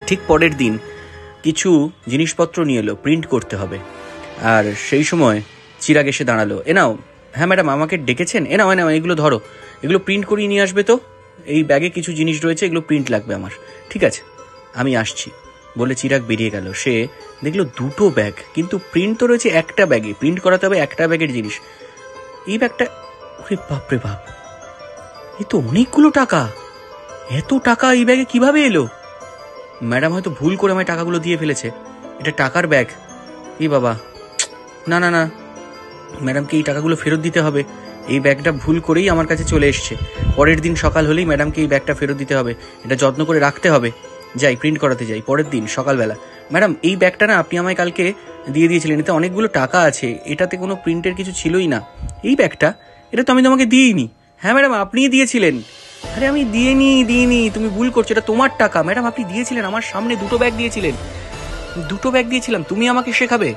ঠিক পরের দিন কিছু জিনিসপত্র নিয়ে এলো, প্রিন্ট করতে হবে। আর সেই সময় চিরাগ এসে দাঁড়ালো। এ নাও। হ্যাঁ ম্যাডাম, আমাকে ডেকেছেন? এ নাও এগুলো ধরো, এগুলো প্রিন্ট করিয়ে নিয়ে আসবে তো। এই ব্যাগে কিছু জিনিস রয়েছে, এগুলো প্রিন্ট লাগবে আমার। ঠিক আছে, আমি আসছি বলে চিরাগ বেরিয়ে গেল। সে দেখলো দুটো ব্যাগ, কিন্তু প্রিন্ট তো রয়েছে একটা ব্যাগে, প্রিন্ট করাতে হবে একটা ব্যাগের জিনিস। এই ব্যাগটা, ওরে বাপরে বাপ, এ তো অনেকগুলো টাকা। এত টাকা এই ব্যাগে কিভাবে এলো? ম্যাডাম হয়তো ভুল করে আমায় টাকাগুলো দিয়ে ফেলেছে। এটা টাকার ব্যাগ। এই বাবা, না না না, ম্যাডামকে এই টাকাগুলো ফেরত দিতে হবে। এই ব্যাগটা ভুল করেই আমার কাছে চলে এসছে। পরের দিন সকাল হলেই ম্যাডামকে এই ব্যাগটা ফেরত দিতে হবে, এটা যত্ন করে রাখতে হবে। যাই, প্রিন্ট করাতে যাই। পরের দিন সকালবেলা, ম্যাডাম এই ব্যাগটা না আপনি আমায় কালকে দিয়ে দিয়েছিলেন, এতে অনেকগুলো টাকা আছে, এটাতে কোনো প্রিন্টের কিছু ছিলই না। এই ব্যাগটা, এটা তো আমি তোমাকে দিইনি। হ্যাঁ ম্যাডাম, আপনিই দিয়েছিলেন। আরে আমি দিইনি, তুমি ভুল করছো, এটা তোমার টাকা। ম্যাডাম আপনি দিয়েছিলেন, আমার সামনে দুটো ব্যাগ দিয়েছিলেন, দুটো ব্যাগ দিয়েছিলাম, তুমি আমাকে শেখাবে?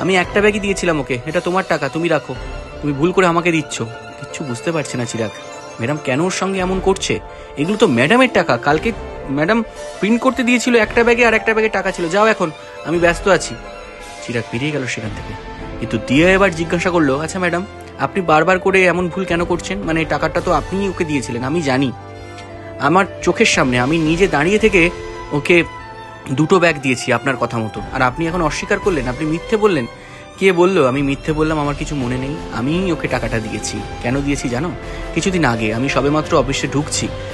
আমি একটা ব্যাগই দিয়েছিলাম ওকে, এটা তোমার টাকা, তুমি রাখো। তুমি ভুল করে আমাকে দিচ্ছ। কিচ্ছু বুঝতে পারছে না চিরাগ, ম্যাডাম কেন ওর সঙ্গে এমন করছে। এগুলো তো ম্যাডামের টাকা, কালকে ম্যাডাম প্রিন্ট করতে দিয়েছিল একটা ব্যাগে, আর একটা ব্যাগে টাকা ছিল। যাও এখন, আমি ব্যস্ত আছি। চিরাগ বেরিয়ে গেল সেখান থেকে। কিন্তু দিয়া এবার জিজ্ঞাসা করলো, আচ্ছা ম্যাডাম, আপনি বারবার করে এমন ভুল কেন করছেন? মানে টাকাটা তো আপনিই ওকে দিয়েছিলেন, আমি জানি, আমার চোখের সামনে আমি নিজে দাঁড়িয়ে থেকে ওকে দুটো ব্যাগ দিয়েছি আপনার কথা মতো, আর আপনি এখন অস্বীকার করলেন, আপনি মিথ্যে বললেন। কে বললো আমি মিথ্যে বললাম? আমার কিছু মনে নেই, আমি ওকে টাকাটা দিয়েছি। কেন দিয়েছি জানো? কিছুদিন আগে আমি সবেমাত্র অফিসে ঢুকছি,